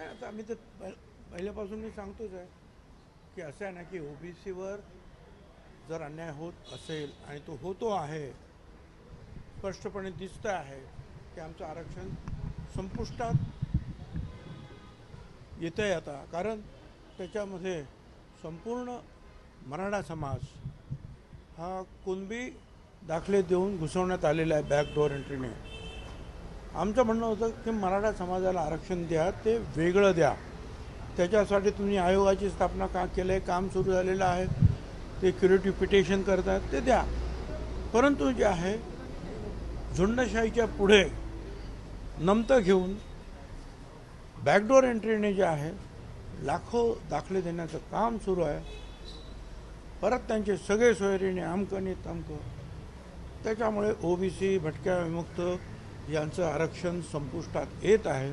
आता आम्ही तर पहिल्यापासून मी सांगतोच आहे की असं आहे ना की ओबीसीवर जर अन्याय होत असेल आणि तो होतो आहे, स्पष्टपणे दिसतं आहे की आमचं आरक्षण संपुष्टात येतं आहे आता. कारण त्याच्यामध्ये संपूर्ण मराठा समाज हा कुणबी दाखले देऊन घुसवण्यात आलेला आहे बॅकडोअर एंट्रीने. आमचं म्हणणं होतं की मराठा समाजाला आरक्षण द्या, ते वेगळं द्या. त्याच्यासाठी तुम्ही आयोगाची स्थापना का केलं आहे, काम सुरू झालेलं आहे, ते क्युरेटिव्ह पिटिशन करतात, ते द्या. परंतु जे आहे झुंडशाहीच्या पुढे नमतं घेऊन बॅकडोअर एंट्रीने जे आहे लाखो दाखले देण्याचं काम सुरू आहे. परत त्यांचे सगळे सोयरीने अमकं तमकं. त्याच्यामुळे ओबीसी भटक्या विमुक्त यांचं आरक्षण संपुष्टात येत आहे.